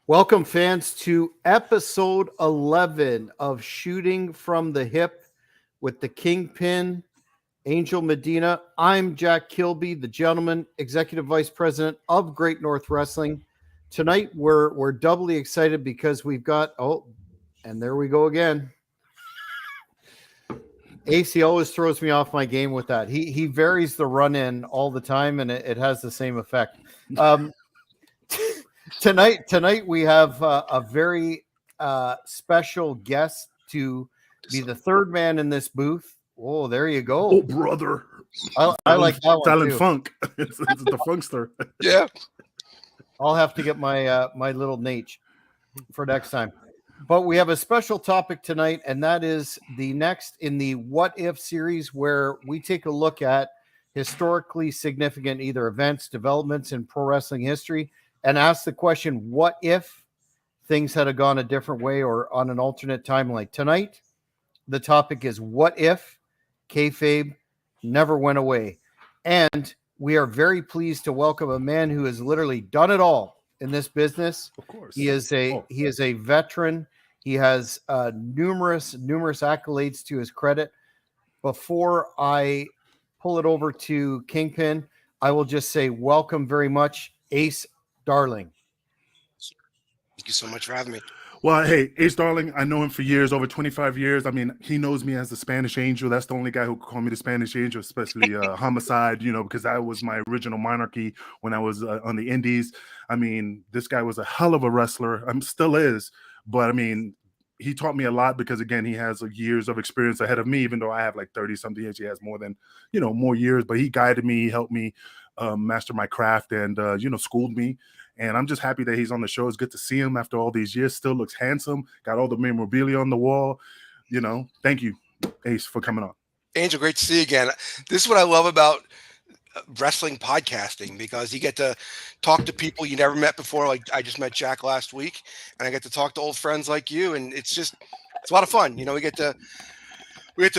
Welcome, fans, to episode 11 of Shooting from the Hip with the Kingpin, Angel Medina. I'm Jack Kilby, the gentleman, Executive Vice President of Great North Wrestling. Tonight, we're doubly excited because we've got, and there we go again. AC always throws me off my game with that. He varies the run-in all the time, and it has the same effect. Tonight we have a very special guest to be the third man in this booth. Oh, there you go. Oh, brother. I like that one Talent too. Funk. It's the Funkster. Yeah. I'll have to get my my little Nate for next time. But we have a special topic tonight, and that is the next in the What If series, where we take a look at historically significant either events, developments in pro wrestling history, and ask the question, what if things had gone a different way or on an alternate timeline? Tonight, the topic is what if kayfabe never went away? And we are very pleased to welcome a man who has literally done it all in this business. Of course. He is a veteran. He has numerous accolades to his credit. Before I pull it over to Kingpin, I will just say welcome very much, Ace Darling. Thank you so much for having me. Well, hey, Ace Darling, I know him for years, over 25 years. I mean, he knows me as the Spanish Angel. That's the only guy who called me the Spanish Angel, especially Homicide, because that was my original monarchy when I was on the Indies. I mean, this guy was a hell of a wrestler. Still is. But, I mean, he taught me a lot because, again, he has years of experience ahead of me, even though I have like 30-something years. He has more than, more years. But he guided me, he helped me master my craft and, schooled me. And I'm just happy that he's on the show. It's good to see him after all these years. Still looks handsome. Got all the memorabilia on the wall. Thank you, Ace, for coming on. Angel, great to see you again. This is what I love about wrestling podcasting, because you get to talk to people you never met before. Like I just met Jack last week, and I get to talk to old friends like you. And it's a lot of fun. We get to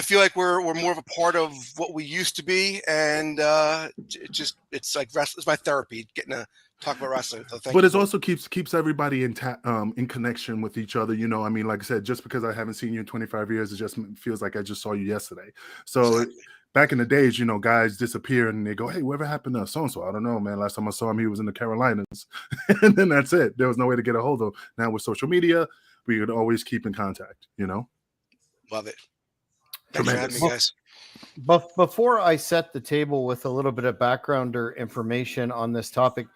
feel like we're more of a part of what we used to be. And it's like wrestling. It's my therapy, getting to talk about wrestling. So but it also keeps everybody in connection with each other. I mean, like I said, just because I haven't seen you in 25 years, it just feels like I just saw you yesterday. So back in the days, guys disappear and they go, "Hey, whatever happened to so-and-so?" I don't know, man. Last time I saw him, he was in the Carolinas. And then that's it. There was no way to get a hold of him. Now with social media, we could always keep in contact, Love it. Thanks for having me, guys. But before I set the table with a little bit of background or information on this topic,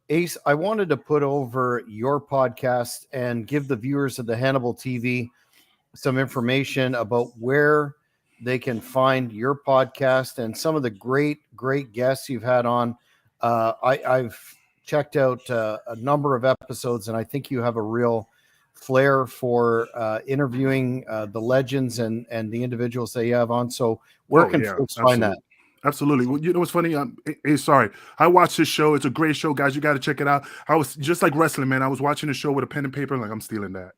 Ace, I wanted to put over your podcast and give the viewers of the Hannibal TV some information about where they can find your podcast and some of the great guests you've had on. I've checked out a number of episodes, and I think you have a real flair for interviewing the legends and the individuals that you have on. So where can folks find that? Absolutely. Well, what's funny? Sorry. I watched this show. It's a great show, guys. You got to check it out. I was just like wrestling, man. I was watching the show with a pen and paper. Like, I'm stealing that.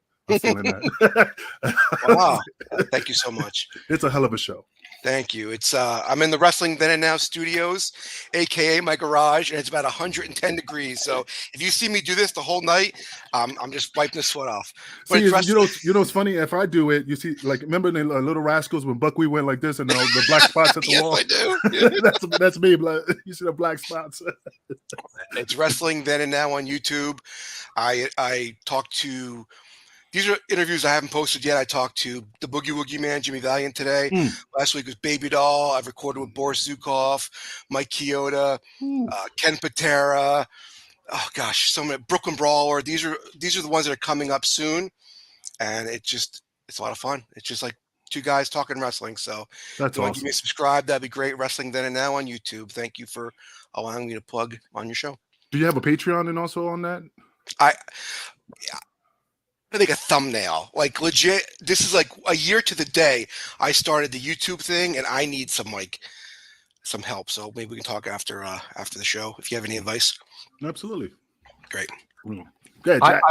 Wow. Thank you so much. It's a hell of a show. Thank you. It's I'm in the Wrestling Then and Now studios, aka my garage, and it's about 110 degrees. So if you see me do this the whole night, I'm just wiping the sweat off. But see, what's funny? If I do it, you see, like, remember in Little Rascals when Buckwheat went like this and the black spots at the yes, wall? I do. that's me. You see the black spots. It's Wrestling Then and Now on YouTube. I talk to. These are interviews I haven't posted yet. I talked to the Boogie Woogie Man, Jimmy Valiant, today. Last week was Baby Doll. I've recorded with Boris Zukov, Mike Chioda, Ken Patera. Oh gosh, so many. Brooklyn Brawler. These are the ones that are coming up soon, and it's a lot of fun. It's just like two guys talking wrestling. So that's if you want to awesome. give me a subscribe, that'd be great. Wrestling Then and Now on YouTube. Thank you for allowing me to plug on your show. Do you have a Patreon and also on that? I think a thumbnail, like legit. This is like a year to the day I started the YouTube thing, and I need some help. So maybe we can talk after the show if you have any advice. Absolutely. Great. Good, Jack.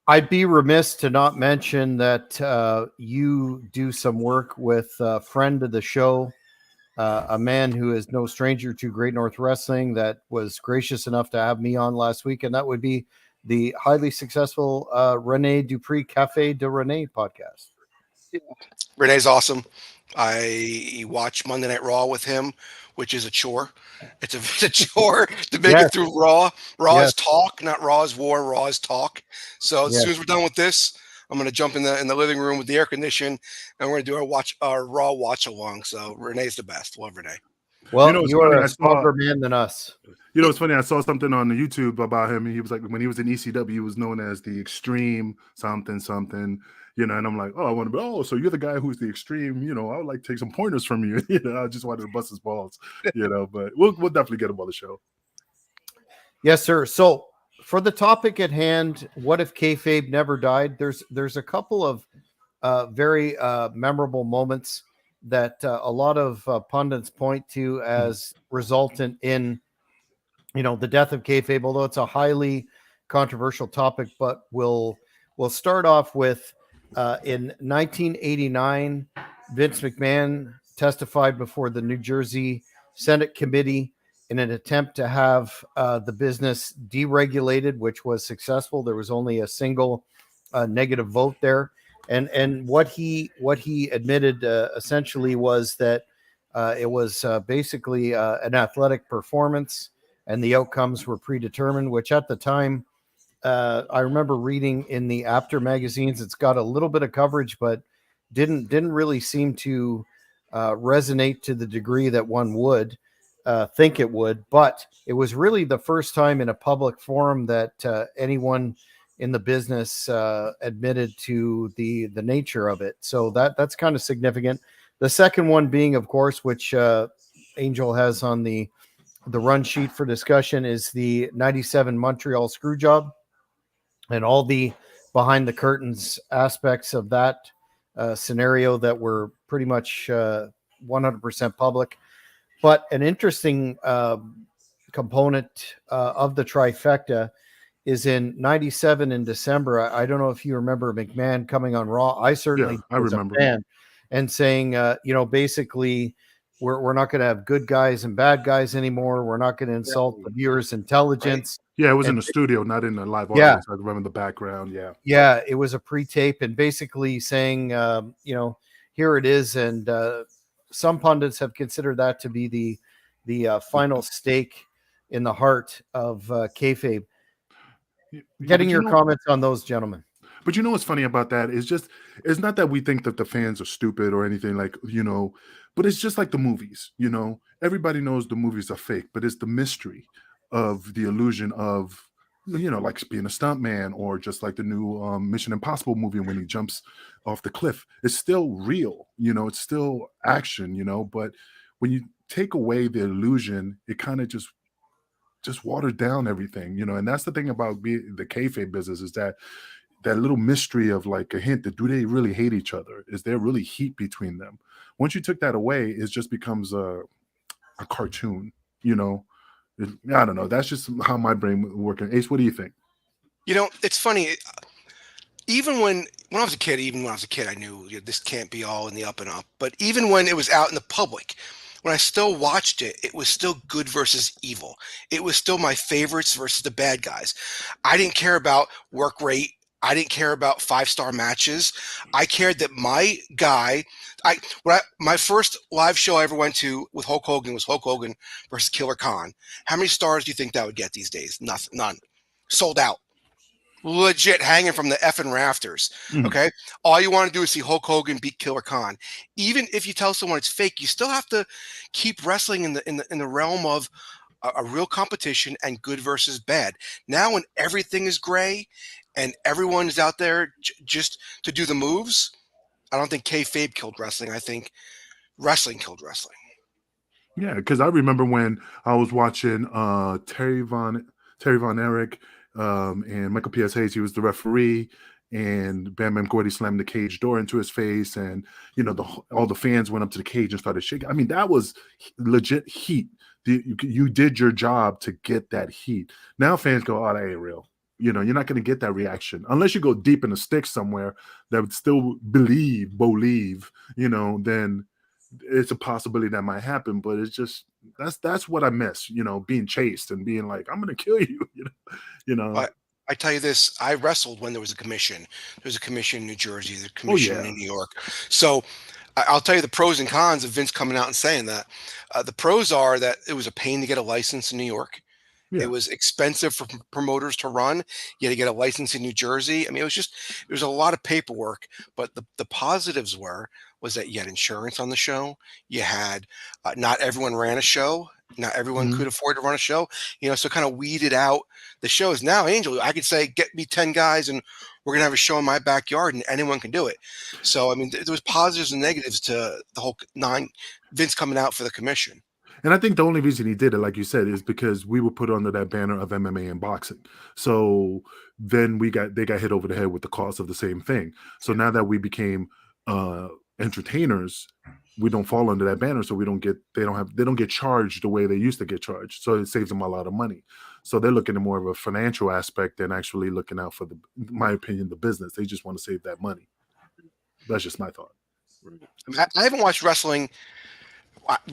I'd be remiss to not mention that you do some work with a friend of the show, a man who is no stranger to Great North Wrestling, that was gracious enough to have me on last week, and that would be the highly successful Rene Dupree Cafe de Rene podcast. Renee's awesome. I watch Monday Night Raw with him, which is a chore. It's a chore to make Yes. it through Raw. Raw Yes. is talk, not Raw is war. Raw is talk. So as Yes. soon as we're done with this, I'm gonna jump in the living room with the air condition, and we're gonna do our Raw watch along. So Renee's the best. Love Renee. Well, it's you are funny. a stronger man than us. It's funny. I saw something on the YouTube about him. And he was like, when he was in ECW, he was known as the Extreme something something. And I'm like, oh, I want to be. Oh, so you're the guy who's the Extreme. I would like to take some pointers from you. I just wanted to bust his balls. But we'll definitely get him on the show. Yes, sir. So for the topic at hand, what if kayfabe never died? There's a couple of very memorable moments that a lot of pundits point to as resultant in the death of kayfabe, although it's a highly controversial topic. But we'll start off with in 1989, Vince McMahon testified before the New Jersey Senate Committee in an attempt to have the business deregulated, which was successful. There was only a single negative vote there, and what he admitted essentially was that it was basically an athletic performance, and the outcomes were predetermined. Which at the time, I remember reading in the After magazines, it's got a little bit of coverage, but didn't really seem to resonate to the degree that one would think it would. But it was really the first time in a public forum that anyone in the business admitted to the nature of it. So that's kind of significant. The second one being, of course, which Angel has on the run sheet for discussion, is the 97 Montreal screw job and all the behind the curtains aspects of that scenario that were pretty much 100% public. But an interesting component of the trifecta is in 97 in December. I don't know if you remember McMahon coming on Raw. I certainly I was remember. a fan, and saying, basically, we're not going to have good guys and bad guys anymore. We're not going to insult the viewers' intelligence. Yeah, it was in the studio, not in the live audience. I remember the background. Yeah, it was a pre-tape, and basically saying, here it is. And some pundits have considered that to be the final stake in the heart of kayfabe. Getting your comments on those, gentlemen. But what's funny about that is it's not that we think that the fans are stupid or anything, like, but it's just like the movies, everybody knows the movies are fake, but it's the mystery of the illusion of, like being a stuntman, or just like the new Mission Impossible movie when he jumps off the cliff. It's still real, it's still action, but when you take away the illusion, it kind of just watered down everything, and that's the thing about the kayfabe business, is that little mystery of like a hint that, do they really hate each other? Is there really heat between them? Once you took that away, it just becomes a cartoon, I don't know. That's just how my brain was working. Ace, what do you think? It's funny. Even when I was a kid, I knew this can't be all in the up and up. But even when it was out in the public, when I still watched it, it was still good versus evil. It was still my favorites versus the bad guys. I didn't care about work rate. I didn't care about 5-star matches. I cared that my guy, my first live show I ever went to with Hulk Hogan was Hulk Hogan versus Killer Khan. How many stars do you think that would get these days? Nothing, none. Sold out. Legit hanging from the effing rafters. Okay. All you want to do is see Hulk Hogan beat Killer Khan. Even if you tell someone it's fake, you still have to keep wrestling in the realm of a real competition and good versus bad. Now, when everything is gray and everyone is out there just to do the moves, I don't think kayfabe killed wrestling. I think wrestling killed wrestling. Yeah, because I remember when I was watching Terry Von Erich and Michael P.S. Hayes. He was the referee, and Bam Bam Gordy slammed the cage door into his face, and all the fans went up to the cage and started shaking. I mean, that was legit heat. You did your job to get that heat. Now fans go, oh, that ain't real. You're not going to get that reaction unless you go deep in the sticks somewhere that would still believe, then it's a possibility that might happen. But it's just, that's what I miss, being chased and being like, I'm going to kill you, I tell you this, I wrestled when there was a commission. There was a commission in New Jersey, there's a Oh commission yeah, in New York. So I'll tell you the pros and cons of Vince coming out and saying that. The pros are that it was a pain to get a license in New York. It yeah. was expensive for promoters to run. You had to get a license in New Jersey. I mean, it was a lot of paperwork. But the positives was that you had insurance on the show. You had not everyone ran a show. Not everyone Mhm. could afford to run a show. So kind of weeded out the shows. Now, Angel, I could say, get me 10 guys, and we're gonna have a show in my backyard, and anyone can do it. So I mean, there was positives and negatives to the whole nine. Vince coming out for the commission. And I think the only reason he did it, like you said, is because we were put under that banner of MMA and boxing. So then they got hit over the head with the cost of the same thing. So now that we became entertainers, we don't fall under that banner. So they don't get charged the way they used to get charged. So it saves them a lot of money. So they're looking at more of a financial aspect than actually looking out for in my opinion, the business. They just want to save that money. That's just my thought. I mean, I haven't watched wrestling.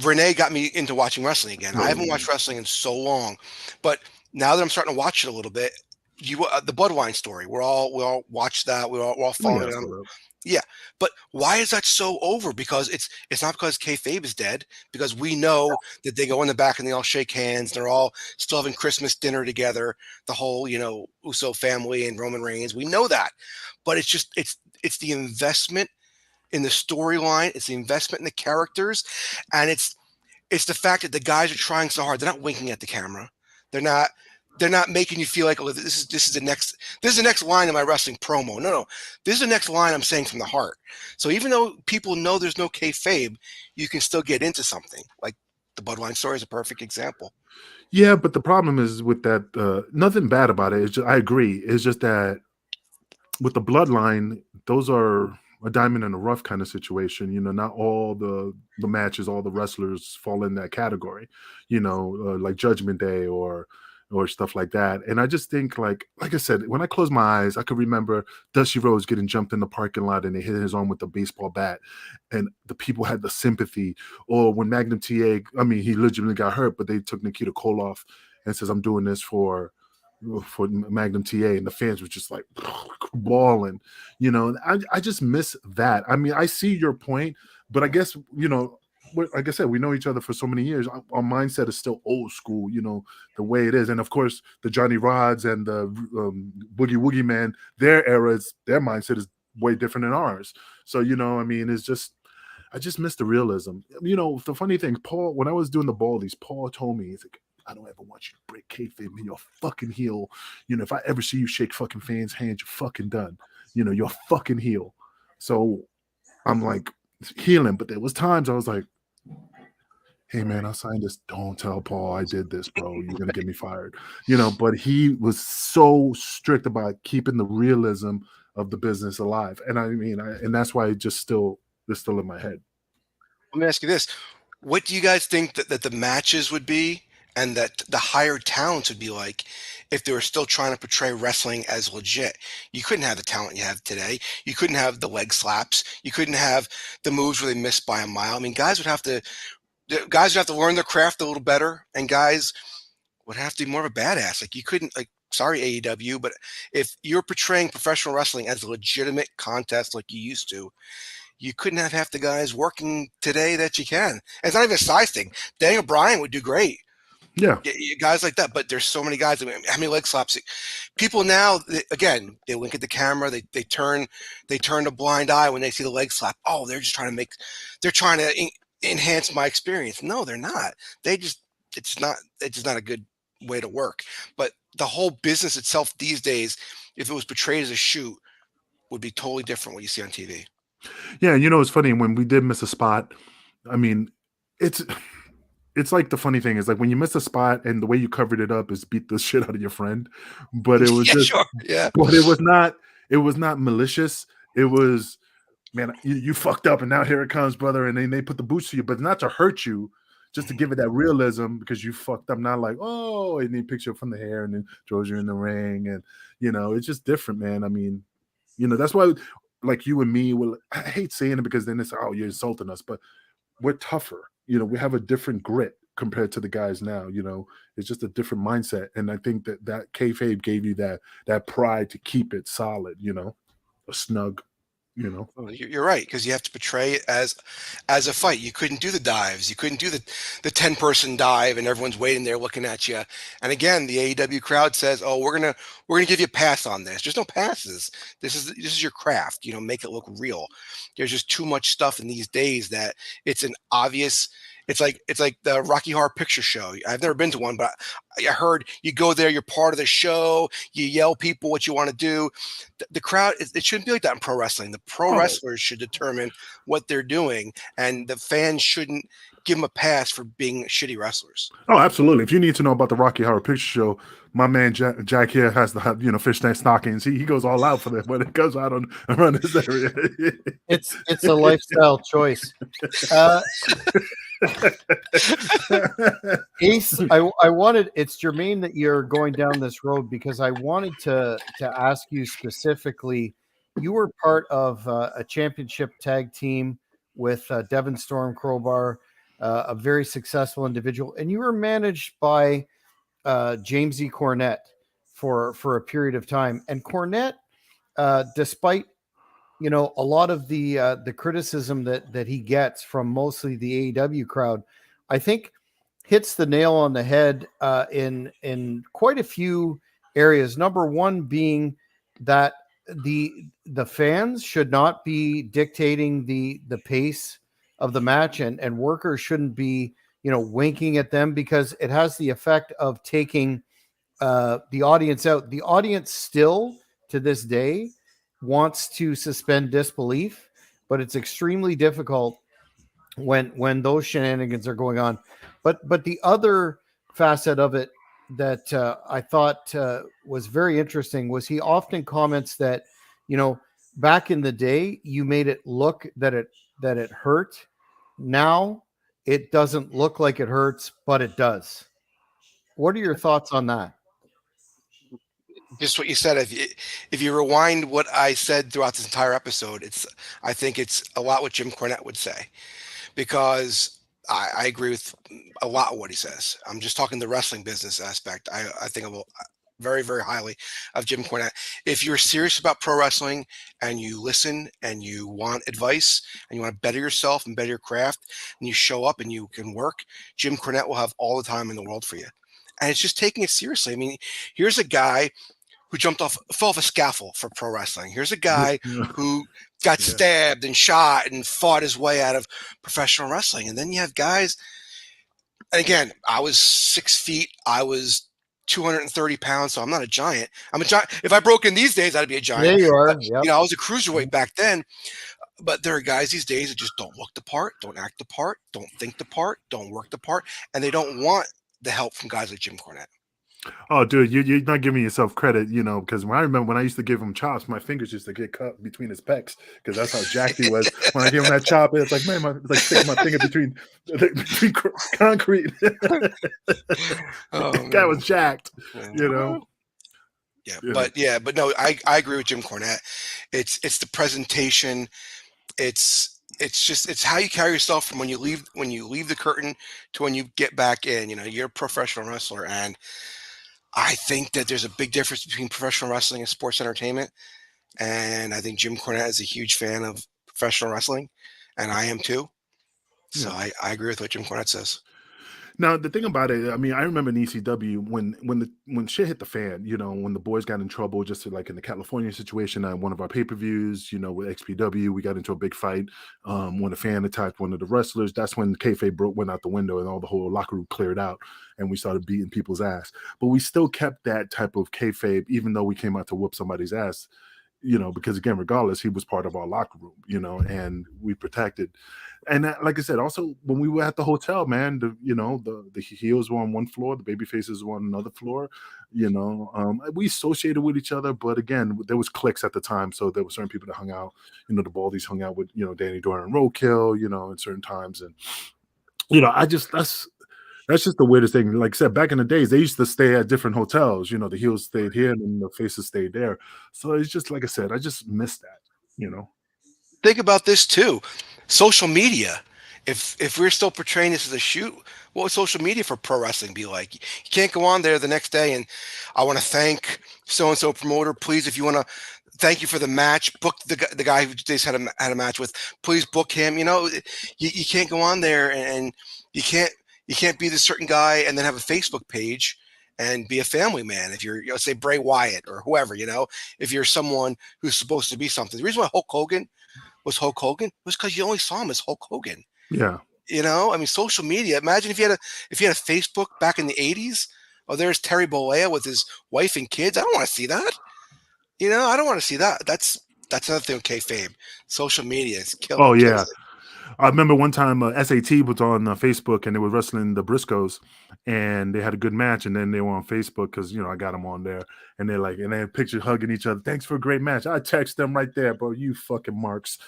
Renee got me into watching wrestling again. I haven't watched wrestling in so long, but now that I'm starting to watch it a little bit, the Bloodline story. We all watched that. We're all Oh, following yeah, it. I saw that. Yeah, but why is that so over? Because it's not because kayfabe is dead. Because we know that they go in the back and they all shake hands. They're all still having Christmas dinner together. The whole Uso family and Roman Reigns. We know that, but it's the investment in the storyline. It's the investment in the characters, and it's the fact that the guys are trying so hard. They're not winking at the camera. They're not. They're not making you feel like, oh, this is the next line in my wrestling promo. No, this is the next line I'm saying from the heart. So even though people know there's no kayfabe, you can still get into something. Like the Bloodline story is a perfect example. Yeah, but the problem is with that, nothing bad about it. It's just, I agree. It's just that with the bloodline, those are a diamond in the rough kind of situation. Not all the matches, all the wrestlers fall in that category. Like Judgment Day or stuff like that. And I just think, like I said, when I close my eyes, I could remember Dusty Rhodes getting jumped in the parking lot and they hit his arm with a baseball bat, and the people had the sympathy. Or when Magnum TA, I mean, he legitimately got hurt, but they took Nikita Koloff and says, "I'm doing this for Magnum TA," and the fans were just like bawling. I just miss that. I mean, I see your point, but I guess like I said, we know each other for so many years. Our mindset is still old school, the way it is. And of course, the Johnny Rods and the Boogie Woogie Man, their mindset is way different than ours. So I mean, I just miss the realism. The funny thing, Paul, when I was doing the Baldies, Paul told me, he's like, "I don't ever want you to break kayfabe, man. You're a fucking heel. If I ever see you shake fucking fans' hands, you're fucking done. You're a fucking heel." So I'm like healing, but there was times I was like, "Hey man, I signed this. Don't tell Paul I did this, bro. You're gonna get me fired." But he was so strict about keeping the realism of the business alive. And I mean, and that's why it's still in my head. Let me ask you this. What do you guys think that the matches would be and that the hired talents would be like if they were still trying to portray wrestling as legit? You couldn't have the talent you have today. You couldn't have the leg slaps. You couldn't have the moves where they miss by a mile. I mean, guys would have to learn their craft a little better, and guys would have to be more of a badass. Like you couldn't, like, sorry AEW, but if you're portraying professional wrestling as a legitimate contest like you used to, you couldn't have half the guys working today that you can. And it's not even a size thing. Daniel Bryan would do great. Yeah. Guys like that, but there's so many guys. I mean, how many leg slaps? People now, again, they look at the camera. They turn a blind eye when they see the leg slap. Oh, they're just trying to enhance my experience. No, they're not. It's not a good way to work. But the whole business itself these days, if it was portrayed as a shoot, would be totally different what you see on TV. Yeah, it's funny when we did miss a spot. I mean, it's like the funny thing is like when you miss a spot and the way you covered it up is beat the shit out of your friend, but it was Yeah, just, sure. Yeah. but it was not malicious. It was, man, you fucked up and now here it comes, brother. And then they put the boots to you, but not to hurt you, just to give it that realism because you fucked up. Not like, oh, and he picks you up from the hair and then throws you in the ring. And, it's just different, man. I mean, that's why like you and me, I hate saying it because then it's, oh, you're insulting us, but we're tougher. We have a different grit. compared to the guys now. It's just a different mindset, and I think that kayfabe gave you that pride to keep it solid. A snug. Well, you're right, because you have to portray it as a fight. You couldn't do the dives. You couldn't do the 10-person dive, and everyone's waiting there looking at you. And again, the AEW crowd says, "Oh, we're gonna give you a pass on this." There's no passes. This is your craft. Make it look real. There's just too much stuff in these days that it's an obvious. It's like the Rocky Horror Picture Show. I've never been to one, but I heard you go there, you're part of the show, you yell people what you want to do. The crowd, it shouldn't be like that in pro wrestling. The pro wrestlers should determine what they're doing, and the fans shouldn't give them a pass for being shitty wrestlers. Oh, absolutely. If you need to know about the Rocky Horror Picture Show, my man Jack here has the fishnet stockings. He goes all out for that when it goes out around this area. It's a lifestyle choice. Ace, I wanted, it's germane that you're going down this road, because I wanted to ask you specifically. You were part of a championship tag team with Devon Storm Crowbar, a very successful individual, and you were managed by James E. Cornette for a period of time. And Cornette, despite a lot of the criticism that he gets from mostly the AEW crowd, I think hits the nail on the head in quite a few areas. Number one being that the fans should not be dictating the pace of the match, and workers shouldn't be winking at them, because it has the effect of taking the audience out. The audience still to this day wants to suspend disbelief, but it's extremely difficult when those shenanigans are going on. But the other facet of it that I thought was very interesting was he often comments that back in the day you made it look that it hurt. Now it doesn't look like it hurts, but it does. What are your thoughts on that? Just what you said. If you rewind what I said throughout this entire episode, I think it's a lot what Jim Cornette would say, because I agree with a lot of what he says. I'm just talking the wrestling business aspect. I think very, very highly of Jim Cornette. If you're serious about pro wrestling and you listen and you want advice and you want to better yourself and better your craft, and you show up and you can work, Jim Cornette will have all the time in the world for you. And it's just taking it seriously. I mean, here's a guy who fell off a scaffold for pro wrestling. Here's a guy who got stabbed and shot and fought his way out of professional wrestling. And then you have guys, and again, I was 6 feet, I was 230 pounds, so I'm not a giant. I'm a giant. If I broke in these days, I'd be a giant. Yeah, you are. But, yep. I was a cruiserweight back then. But there are guys these days that just don't look the part, don't act the part, don't think the part, don't work the part, and they don't want the help from guys like Jim Cornette. Oh, dude, you're not giving yourself credit, because I remember when I used to give him chops, my fingers used to get cut between his pecs, because that's how jacked he was. When I gave him that chop, it's like, man, it's like sticking my finger between concrete. Guy was jacked, Yeah, but no, I agree with Jim Cornette. It's the presentation. It's how you carry yourself from when you leave the curtain to when you get back in. You're a professional wrestler, and I think that there's a big difference between professional wrestling and sports entertainment. And I think Jim Cornette is a huge fan of professional wrestling, and I am too. So I agree with what Jim Cornette says. Now, the thing about it, I mean, I remember in ECW when shit hit the fan, when the boys got in trouble, just like in the California situation on one of our pay-per-views, with XPW, we got into a big fight when a fan attacked one of the wrestlers. That's when kayfabe went out the window and all the whole locker room cleared out and we started beating people's ass. But we still kept that type of kayfabe, even though we came out to whoop somebody's ass, because again, regardless, he was part of our locker room, and we protected. And like I said, also when we were at the hotel, man, the heels were on one floor, the baby faces were on another floor. We associated with each other, but again, there was cliques at the time, so there were certain people that hung out. The Baldies hung out with Danny Doran and Roadkill, at certain times, and that's just the weirdest thing. Like I said, back in the days, they used to stay at different hotels. The heels stayed here and the faces stayed there. So it's just like I said, I just miss that. Think about this too. Social media if we're still portraying this as a shoot, what would social media for pro wrestling be like? You can't go on there the next day and I want to thank so and so promoter. Please, if you want to, thank you for the match. Book the guy who just had a match with. Please book him. You can't go on there and you can't be this certain guy and then have a Facebook page and be a family man. If you're, say Bray Wyatt or whoever, if you're someone who's supposed to be something. The reason why Hulk Hogan was because you only saw him as Hulk Hogan. Yeah. I mean, social media. Imagine if you had a Facebook back in the 80s. Oh, there's Terry Bollea with his wife and kids. I don't want to see that. I don't want to see that. That's another thing with kayfabe. Social media is killing. Oh yeah. I remember one time SAT was on Facebook and they were wrestling the Briscoes and they had a good match. And then they were on Facebook because, I got them on there and they're like, and they had pictures hugging each other. Thanks for a great match. I text them right there, bro. You fucking marks.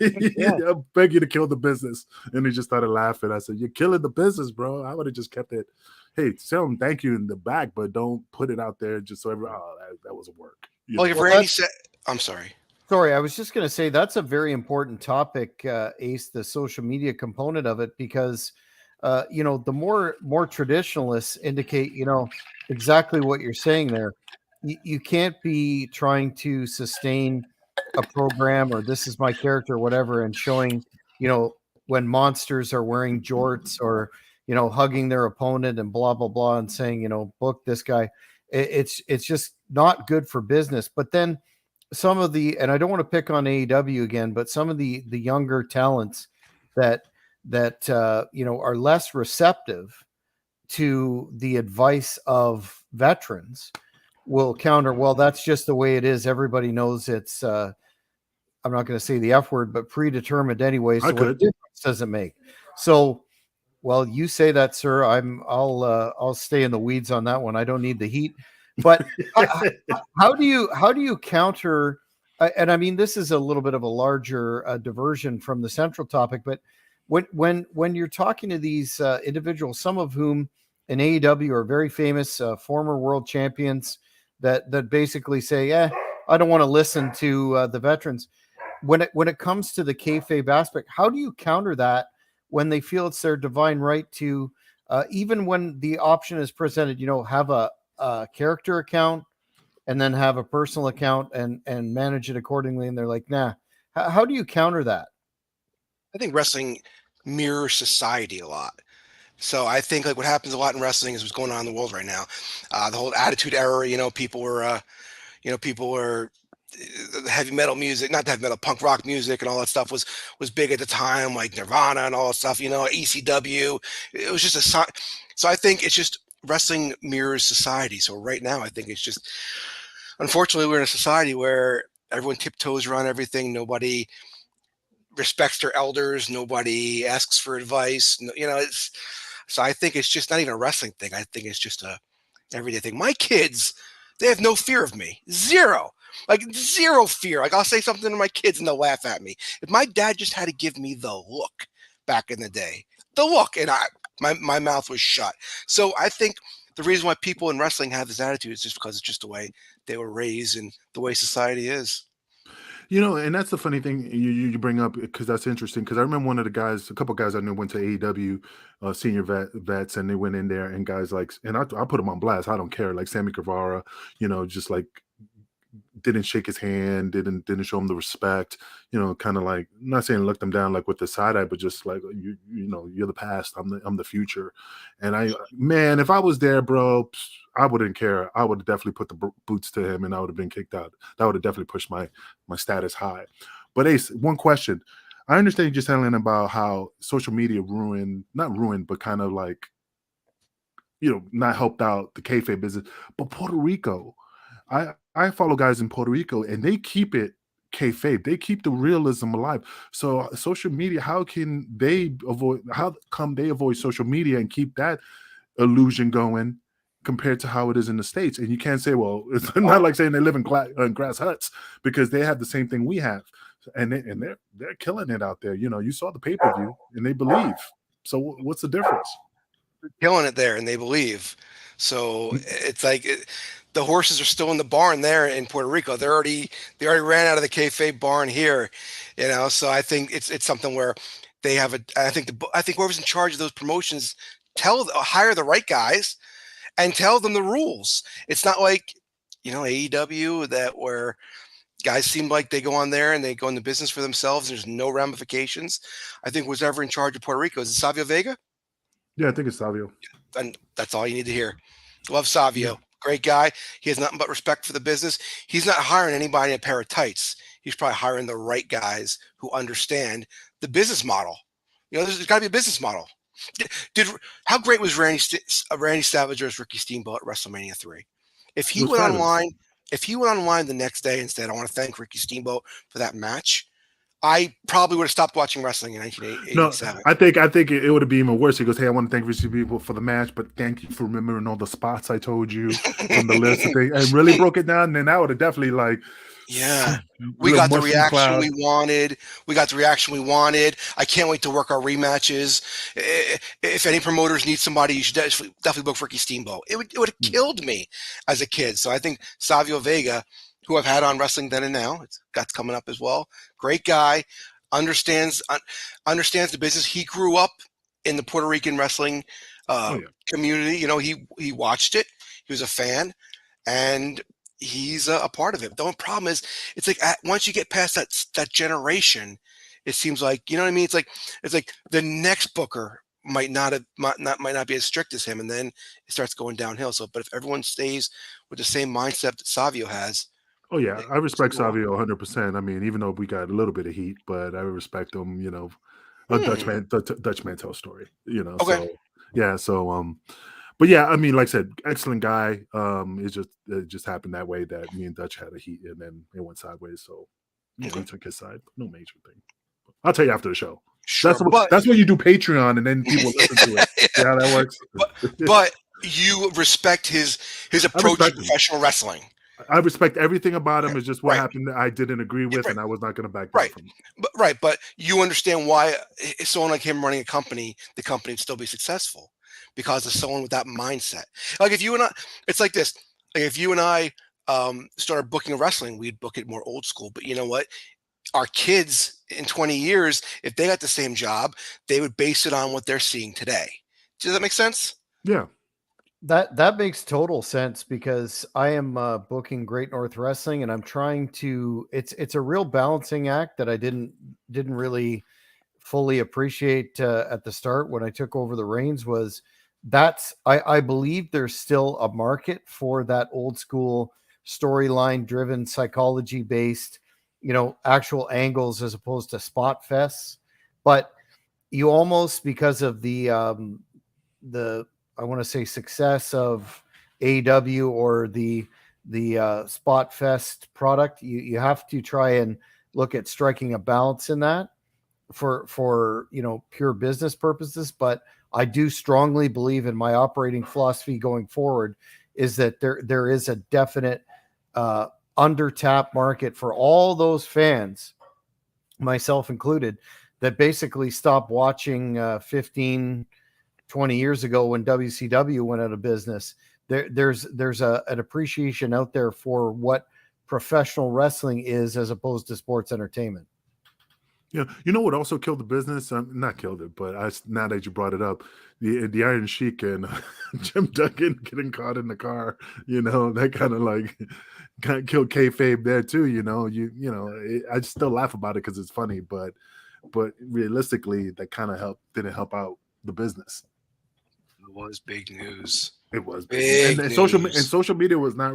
I beg you to kill the business. And they just started laughing. I said, you're killing the business, bro. I would have just kept it. Hey, tell them thank you in the back, but don't put it out there just so everyone, that wasn't work. Well, if Randy said, I'm sorry. Sorry, I was just going to say that's a very important topic, Ace, the social media component of it, because, the more traditionalists indicate, exactly what you're saying there. You can't be trying to sustain a program or this is my character or whatever and showing, when monsters are wearing jorts or, hugging their opponent and blah, blah, blah, and saying, book this guy. It's just not good for business. But then, some of the, and I don't want to pick on AEW again, but some of the younger talents that are less receptive to the advice of veterans will counter, well, that's just the way it is. Everybody knows it's I'm not going to say the F word, but predetermined anyway. So what difference does it make? So, well, you say that, sir. I'll stay in the weeds on that one. I don't need the heat. But how do you counter? And I mean, this is a little bit of a larger diversion from the central topic. But when you're talking to these individuals, some of whom in AEW are very famous former world champions, that basically say, I don't want to listen to the veterans. When it comes to the kayfabe aspect, how do you counter that when they feel it's their divine right to, even when the option is presented, have a character account and then have a personal account and manage it accordingly, and they're like, nah. How do you counter that? I think wrestling mirrors society a lot. So I think like what happens a lot in wrestling is what's going on in the world right now. The whole attitude era, people were heavy metal music, not heavy metal, punk rock music and all that stuff was big at the time, like Nirvana and all that stuff, ECW. It was just so I think it's just wrestling mirrors society. So right now, I think it's just, unfortunately, we're in a society where everyone tiptoes around everything. Nobody respects their elders. Nobody asks for advice. So I think it's just not even a wrestling thing. I think it's just a everyday thing. My kids, they have no fear of me. Zero. Like zero fear. Like I'll say something to my kids and they'll laugh at me. If my dad just had to give me the look back in the day, and my mouth was shut. So I think the reason why people in wrestling have this attitude is just because it's just the way they were raised and the way society is. And that's the funny thing you bring up because that's interesting. Because I remember a couple guys I knew went to AEW, senior vets, and they went in there and guys like, and I put them on blast. I don't care, like Sammy Guevara, just like didn't shake his hand, didn't show him the respect, kind of like, not saying look them down like with the side eye, but just like you're the past, I'm the future. And if I was there, bro, I wouldn't care. I would have definitely put the boots to him and I would have been kicked out. That would have definitely pushed my status high. But Ace, one question. I understand you just telling about how social media not ruined, but kind of like, not helped out the kayfabe business. But Puerto Rico, I follow guys in Puerto Rico and they keep it kayfabe. They keep the realism alive. So social media, how come they avoid social media and keep that illusion going compared to how it is in the States? And you can't say, well, it's not like saying they live in grass huts because they have the same thing we have. And they're killing it out there. You saw the pay-per-view and they believe. So what's the difference? Killing it there and they believe. So it's like the horses are still in the barn there in Puerto Rico. They already ran out of the kayfabe barn here, So I think it's something where they have I think whoever's in charge of those promotions hire the right guys and tell them the rules. It's not like, AEW where guys seem like they go on there and they go into business for themselves. There's no ramifications. I think who's ever in charge of Puerto Rico, is it Savio Vega? Yeah, I think it's Savio. And that's all you need to hear. Love Savio. Yeah. Great guy. He has nothing but respect for the business. He's not hiring anybody in a pair of tights. He's probably hiring the right guys who understand the business model. There's got to be a business model. How great was Randy Savage as Ricky Steamboat at WrestleMania 3? If he went online the next day and said, "I want to thank Ricky Steamboat for that match," I probably would have stopped watching wrestling in 1987. No, I think it would have been even worse. He goes, "Hey, I want to thank Ricky Steamboat for the match, but thank you for remembering all the spots I told you from the list and really broke it down." And then that would have definitely we got the reaction we wanted. I can't wait to work our rematches. If any promoters need somebody, you should definitely book Ricky Steamboat. It would have killed me as a kid. So I think Savio Vega, who I've had on Wrestling Then and Now, that's coming up as well. Great guy, understands the business. He grew up in the Puerto Rican wrestling community. He watched it. He was a fan, and he's a part of it. The only problem is, it's like once you get past that generation, it seems like, you know what I mean. It's like the next booker might not be as strict as him, and then it starts going downhill. So, but if everyone stays with the same mindset that Savio has. Oh yeah, I respect Savio 100%. I mean, even though we got a little bit of heat, but I respect him. Dutch man tells story. Okay. So yeah, so but yeah, I mean, like I said, excellent guy. It just happened that way that me and Dutch had a heat, and then it went sideways. So he took his side, but no major thing. I'll tell you after the show. Sure, that's when you do Patreon, and then people listen to it. See how that works? But you respect his approach to professional wrestling. I respect everything about him. It's just what happened that I didn't agree with, and I was not going to back down from him. But you understand why someone like him running a company, the company would still be successful because of someone with that mindset. Like if you and I, it's like this. Like if you and I started booking wrestling, we'd book it more old school. But you know what? Our kids in 20 years, if they got the same job, they would base it on what they're seeing today. Does that make sense? Yeah. That makes total sense, because I am booking Great North Wrestling, and I'm trying to. It's a real balancing act that I didn't really fully appreciate at the start when I took over the reins. I believe there's still a market for that old school storyline driven, psychology based, actual angles as opposed to spot fests. But you almost, because of the I want to say success of AEW or the Spot Fest product, you have to try and look at striking a balance in that for pure business purposes. But I do strongly believe in my operating philosophy going forward is that there is a definite under-tap market for all those fans, myself included, that basically stopped watching 15 20 years ago when WCW went out of business. There's an appreciation out there for what professional wrestling is as opposed to sports entertainment. Yeah, you know what also killed the business? Not killed it, but now that you brought it up, the Iron Sheik and Jim Duggan getting caught in the car, that kind of killed kayfabe there too. I still laugh about it because it's funny, but realistically, that kind of didn't help out the business. It was big news. It was big news. Social media was not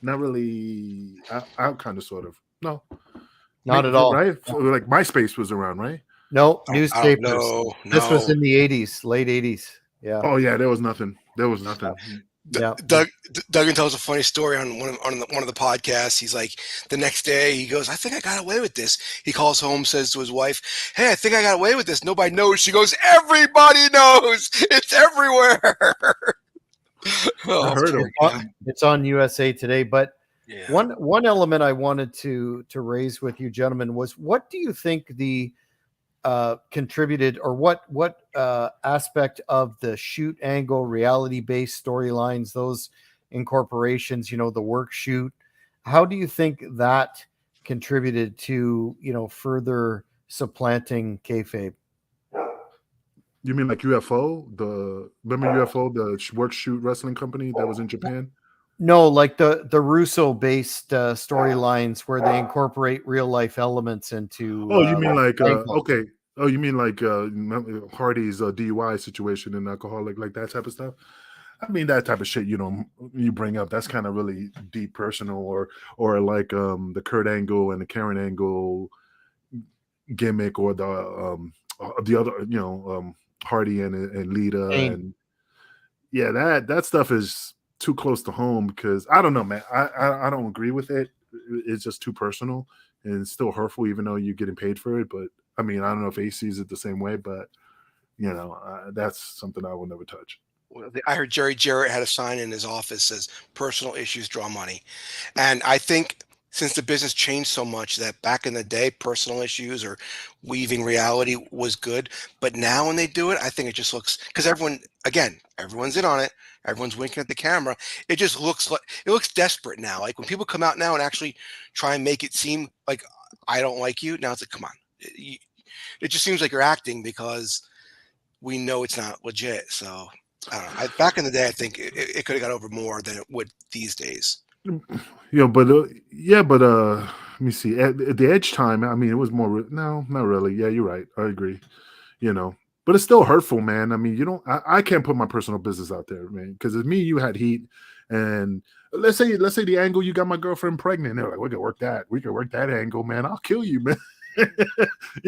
really out kind of sort of. No, not at all. Right? Like MySpace was around, right? No, newspapers. No. This was in the 80s, late 80s. Yeah. Oh yeah, there was nothing. Duggan tells a funny story on one of the podcasts. He's like, the next day he goes, "I think I got away with this." He calls home, says to his wife, "Hey, I think I got away with this. Nobody knows." She goes, "Everybody knows. It's everywhere." I heard him. It's on USA Today. But one element I wanted to raise with you gentlemen was, what do you think the contributed, or what aspect of the shoot angle, reality based storylines, those incorporations, the work shoot, how do you think that contributed to further supplanting kayfabe? You mean like UFO? Remember UFO, the work shoot wrestling company that was in Japan? No, like the Russo based storylines where they incorporate real life elements into. Oh, you mean like Seinfeld. okay. Oh, you mean like Hardy's DUI situation and alcoholic, like that type of stuff? I mean that type of shit. You bring up, that's kind of really deep, personal, or like the Kurt Angle and the Karen Angle gimmick, or the other, Hardy and Lita, Kane. and yeah, that stuff is too close to home, because I don't know, man. I don't agree with it. It's just too personal, and it's still hurtful, even though you're getting paid for it. But I mean, I don't know if Ace sees it the same way, but that's something I will never touch. Well, I heard Jerry Jarrett had a sign in his office says personal issues draw money. And I think since the business changed so much, that back in the day, personal issues or weaving reality was good. But now when they do it, I think it just looks, because everyone's in on it. Everyone's winking at the camera. It just looks like it looks desperate now. Like when people come out now and actually try and make it seem like I don't like you. Now it's like, come on. It just seems like you're acting because we know it's not legit. So I don't know. Back in the day, I think it could have got over more than it would these days. But let me see. At the Edge time, I mean, it was more. No, not really. Yeah, you're right. I agree. But it's still hurtful, man. I mean, you don't. I can't put my personal business out there, man, because if me and you had heat, and let's say the angle, you got my girlfriend pregnant, they're like, we could work that. We could work that angle, man. I'll kill you, man.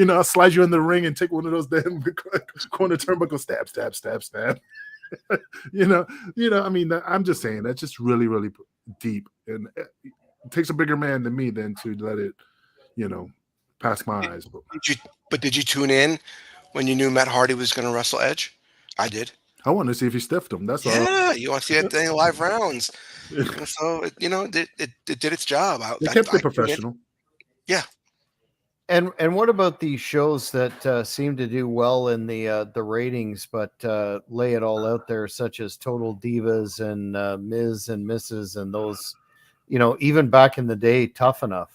I'll slide you in the ring and take one of those damn corner turnbuckle, stab, stab, stab, stab. I mean, I'm just saying that's just really, really deep, and it takes a bigger man than me then to let it, pass my eyes. Did you tune in when you knew Matt Hardy was going to wrestle Edge? I did. I want to see if he stiffed him. That's all. Yeah, you want to see that thing live rounds. So it did its job. They kept it professional. Yeah. And what about these shows that seem to do well in the ratings, but lay it all out there, such as Total Divas and Ms. and Mrs. and those, even back in the day, Tough Enough.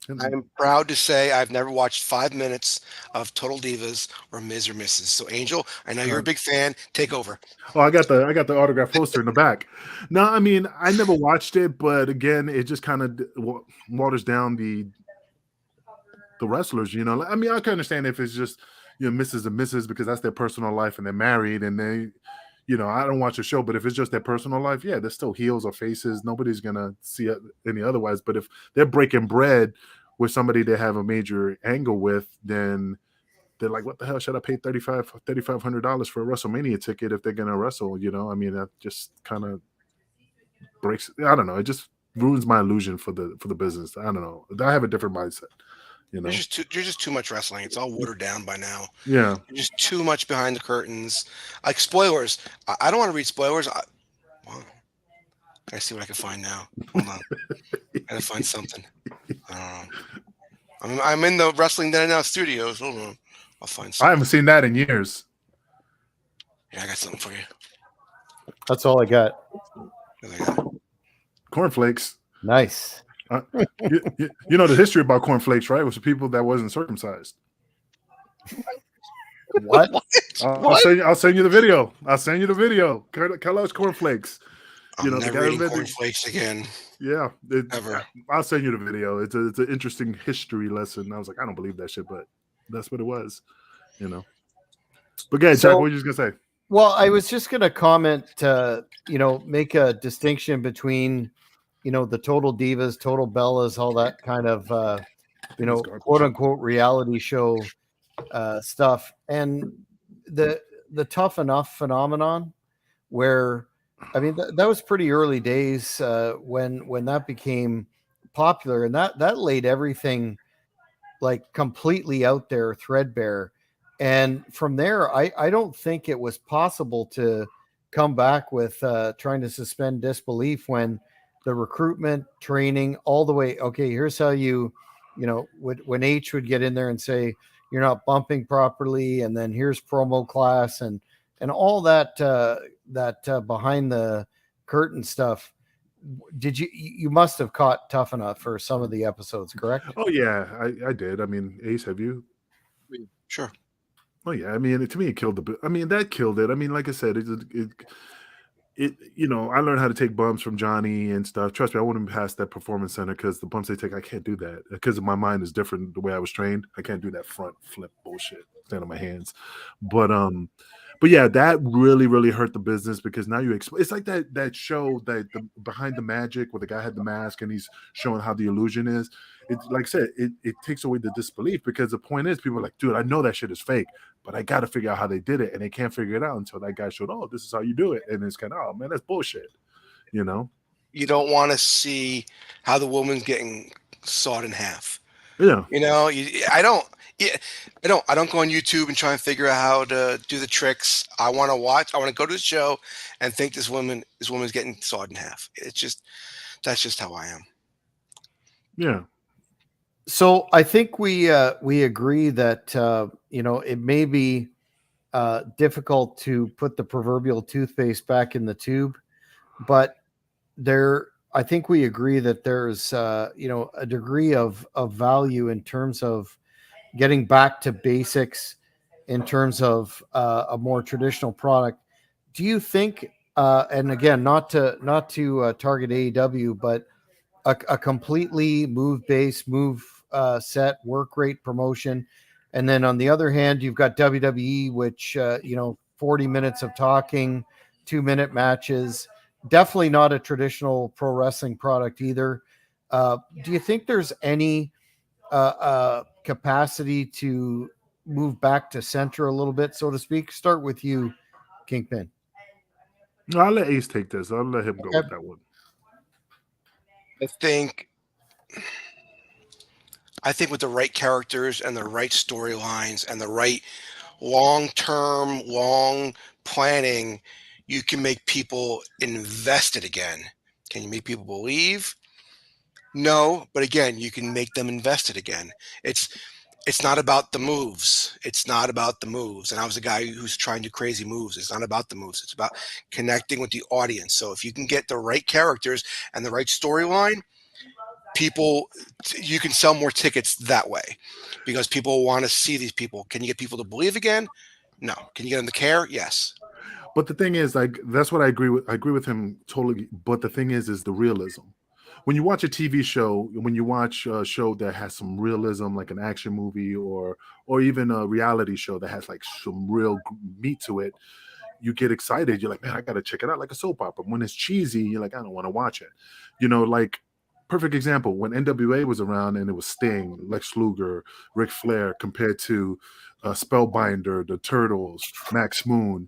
I'm proud to say I've never watched 5 minutes of Total Divas or Ms. or Mrs. So Angel, I know you're a big fan. Take over. Oh, I got the autograph poster in the back. No, I mean, I never watched it, but again, it just kind of waters down the wrestlers. I mean, I can understand if it's just Mrs. and Mrs. because that's their personal life and they're married and they, I don't watch the show, but if it's just their personal life, yeah, they're still heels or faces. Nobody's gonna see it any otherwise. But if they're breaking bread with somebody they have a major angle with, then they're like, what the hell should I pay $3,500 for a WrestleMania ticket if they're gonna wrestle? I mean, that just kind of breaks. I don't know. It just ruins my illusion for the business. I don't know. I have a different mindset. There's just too much wrestling. It's all watered down by now. Yeah. There's just too much behind the curtains. Like spoilers. I don't want to read spoilers. I see what I can find now. Hold on. I gotta find something. I don't know. I'm in the Wrestling Then and Now studios. Hold on. I'll find something. I haven't seen that in years. Yeah, I got something for you. That's all I got. Cornflakes. Nice. The history about cornflakes, right? Was the people that wasn't circumcised. What? I'll send you the video. Kellogg's cornflakes. I'm never eating cornflakes again. Yeah, ever. I'll send you the video. It's an interesting history lesson. I was like, I don't believe that shit, but that's what it was. But guys, Jack, what were you just gonna say? Well, I was just gonna comment. Make a distinction between the Total Divas, Total Bellas, all that kind of, quote unquote reality show stuff. And the Tough Enough phenomenon, where, I mean, that was pretty early days when that became popular, and that laid everything like completely out there, threadbare. And from there, I don't think it was possible to come back with trying to suspend disbelief when the recruitment, training, all the way. Okay, here's how when H would get in there and say, you're not bumping properly. And then here's promo class and all that behind the curtain stuff. You must have caught Tough Enough for some of the episodes, correct? Oh yeah, I did. I mean, Ace, have you? Sure. Oh yeah, I mean, to me, it killed the. I mean, that killed it. I mean, like I said, I learned how to take bumps from Johnny and stuff. Trust me, I wouldn't pass that performance center because the bumps they take, I can't do that because my mind is different the way I was trained. I can't do that front flip bullshit, stand on my hands. But yeah, that really, really hurt the business because now it's like that show that the Behind the Magic where the guy had the mask and he's showing how the illusion is. It's like I said, it takes away the disbelief because the point is people are like, dude, I know that shit is fake, but I got to figure out how they did it, and they can't figure it out until that guy showed, oh, this is how you do it, and it's kind of, oh man, that's bullshit, you know? You don't want to see how the woman's getting sawed in half. Yeah. I don't. Yeah, I don't go on YouTube and try and figure out how to do the tricks. I want to watch. I want to go to the show and think this woman's getting sawed in half. That's just how I am. Yeah. So I think we agree that it may be difficult to put the proverbial toothpaste back in the tube, but I think we agree that there's a degree of value in terms of getting back to basics in terms of a more traditional product. Do you think, and again, not to target AEW, but a completely move set work rate promotion, and then on the other hand, you've got WWE, which 40 minutes of talking, 2-minute matches. Definitely not a traditional pro wrestling product either. Do you think there's any capacity to move back to center a little bit, so to speak? Start with you, Kingpin. No, I'll let Ace take this. I'll let him go with that one. I think with the right characters and the right storylines and the right long planning, you can make people invested again. Can you make people believe? No, but again, you can make them invested again. It's not about the moves. It's not about the moves. And I was a guy who's trying to do crazy moves. It's not about the moves. It's about connecting with the audience. So if you can get the right characters and the right storyline, you can sell more tickets that way because people want to see these people. Can you get people to believe again? No. Can you get them to care? Yes. But the thing is, like, that's what I agree with. I agree with him totally. But the thing is the realism. When you watch a TV show, when you watch a show that has some realism, like an action movie or even a reality show that has like some real meat to it, you get excited. You're like, man, I got to check it out, like a soap opera. When it's cheesy, you're like, I don't want to watch it. Like perfect example when NWA was around and it was Sting, Lex Luger, Ric Flair compared to Spellbinder, the Turtles, Max Moon.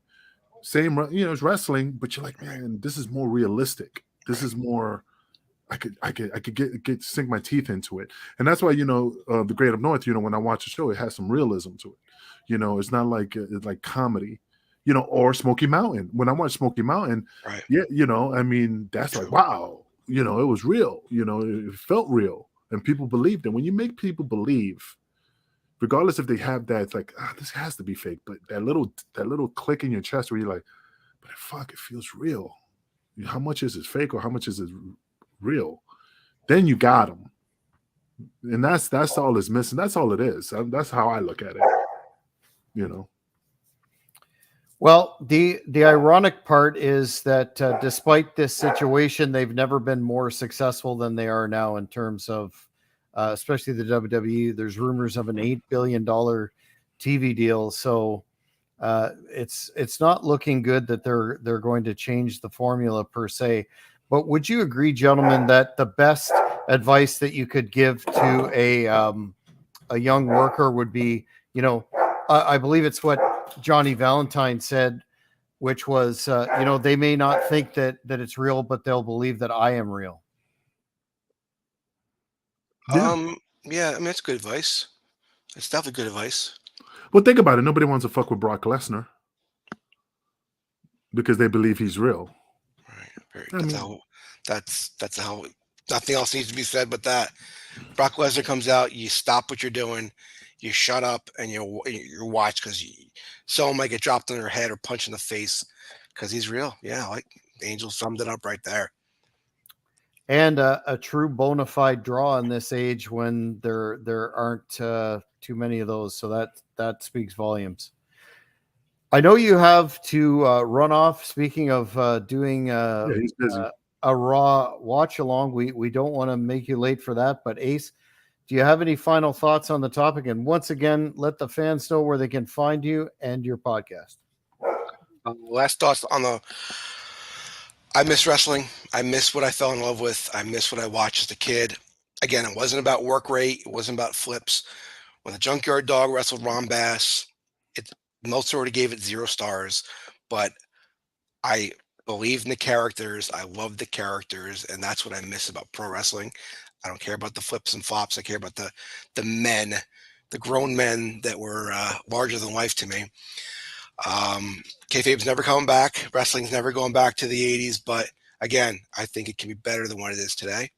Same, it's wrestling, but you're like, man, this is more realistic. This is more. I could get sink my teeth into it, and that's why the Great Up North. When I watch a show, it has some realism to it. It's not like it's like comedy, or Smoky Mountain. When I watch Smoky Mountain, right. Yeah, I mean that's like wow, it was real. It felt real, and people believed it. When you make people believe, regardless if they have that, it's like this has to be fake, but that little click in your chest where you're like, but fuck, it feels real. How much is it fake or how much is it real? Then you got them, and that's all is missing. That's all it is. That's how I look at it. Well, the ironic part is that despite this situation, they've never been more successful than they are now in terms of, especially the WWE. There's rumors of an $8 billion TV deal, so it's not looking good that they're going to change the formula per se. But would you agree, gentlemen, that the best advice that you could give to a young worker would be, I believe it's what Johnny Valentine said, which was, they may not think that it's real, but they'll believe that I am real. Yeah. I mean, that's good advice. It's definitely good advice. Well, think about it. Nobody wants to fuck with Brock Lesnar because they believe he's real. Right. That's how nothing else needs to be said but that. Brock Lesnar comes out, you stop what you're doing, you shut up, and you watch because someone might get dropped on their head or punched in the face because he's real. Yeah, like Angel summed it up right there. And a true bona fide draw in this age when there aren't too many of those. So that speaks volumes. I know you have to run off. Speaking of doing Yeah, he's busy. a Raw watch along, we don't want to make you late for that. But Ace, do you have any final thoughts on the topic? And once again, let the fans know where they can find you and your podcast. Last thoughts on the. I miss wrestling. I miss what I fell in love with. I miss what I watched as a kid. Again, it wasn't about work rate. It wasn't about flips. When the Junkyard Dog wrestled Ron Bass, Meltzer already gave it 0 stars, but I believe in the characters. I love the characters, and that's what I miss about pro wrestling. I don't care about the flips and flops. I care about the men, the grown men that were larger than life to me. Kayfabe's never coming back. Wrestling's never going back to the 80s, but again, I think it can be better than what it is today.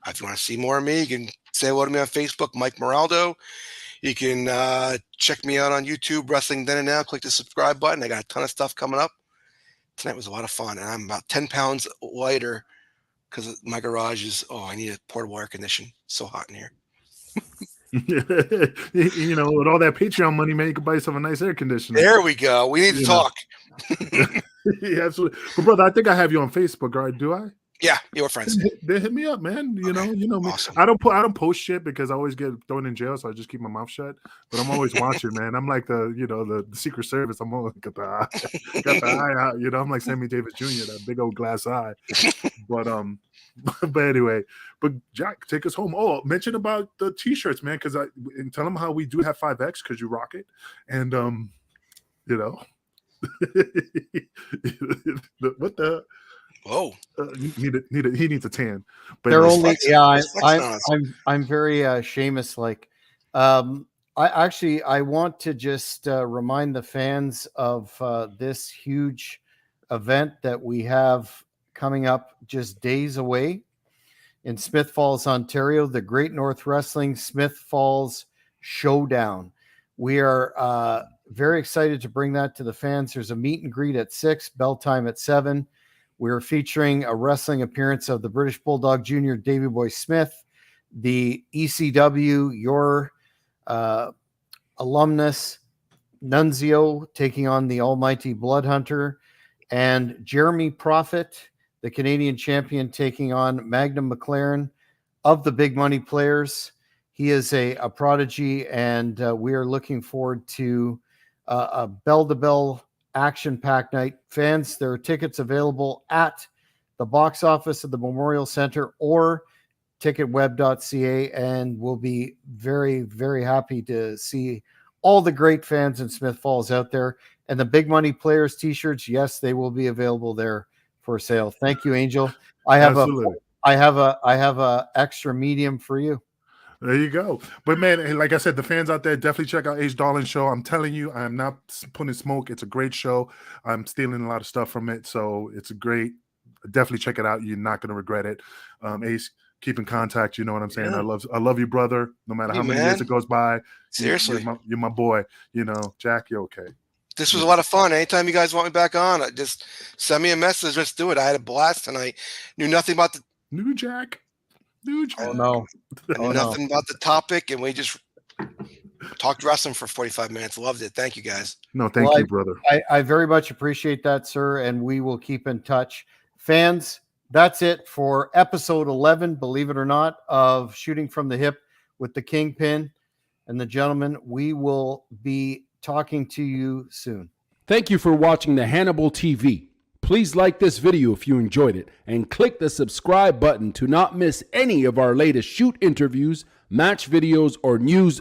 If you want to see more of me, you can say hello to me on Facebook, Mike Moraldo. You can check me out on YouTube, Wrestling Then and Now. Click the subscribe button. I got a ton of stuff coming up. Tonight was a lot of fun, and I'm about 10 pounds lighter because my garage is, I need a portable air conditioner. It's so hot in here. You know, with all that Patreon money, man, you could buy yourself a nice air conditioner. There we go. We need to talk. Yeah, absolutely. But brother, I think I have you on Facebook, right? Do I? Yeah, you're friends. They hit me up, man. You know me. Awesome. I don't post shit because I always get thrown in jail, so I just keep my mouth shut. But I'm always watching, man. I'm like the Secret Service. I'm always got the eye out. You know, I'm like Sammy Davis Jr., that big old glass eye. But anyway, but Jack, take us home. Oh, mention about the t-shirts, man, because and tell them how we do have 5X because you rock it, and you know, what the. Whoa! He needs a tan. But They're only I'm very Seamus like. I want to just remind the fans of this huge event that we have coming up just days away in Smith Falls, Ontario, the Great North Wrestling Smith Falls Showdown. We are very excited to bring that to the fans. There's a meet and greet at 6, bell time at 7. We're featuring a wrestling appearance of the British Bulldog Jr., Davey Boy Smith, the ECW, your alumnus, Nunzio, taking on the almighty Blood Hunter, and Jeremy Prophet, the Canadian champion, taking on Magnum McLaren of the Big Money Players. He is a prodigy, and we are looking forward to a bell-to-bell action-packed night. Fans, there are tickets available at the box office of the Memorial Center or ticketweb.ca, and we'll be very, very happy to see all the great fans in Smith Falls out there. And the Big Money Players t-shirts, yes, they will be available there for sale. Thank you, Angel. I have a extra medium for you. There you go. But man, like I said, the fans out there, definitely check out H. Darling's show. I'm telling you, I'm not putting smoke. It's a great show. I'm stealing a lot of stuff from it. So it's a great, definitely check it out. You're not going to regret it. Ace, keep in contact. You know what I'm saying? Yeah. I love you, brother. No matter how many years it goes by. Seriously. You're my boy. You know, Jack, you're okay. This was a lot of fun. Anytime you guys want me back on, just send me a message. Let's do it. I had a blast and I knew nothing about the New Jack. Oh no. Nothing about the topic, and we just talked wrestling for 45 minutes. Loved it. Thank you, guys. No, thank you, brother. I very much appreciate that, sir, and we will keep in touch. Fans, that's it for episode 11, believe it or not, of Shooting from the Hip with the Kingpin and the Gentlemen. We will be talking to you soon. Thank you for watching the Hannibal TV. Please like this video if you enjoyed it and click the subscribe button to not miss any of our latest shoot interviews, match videos, or news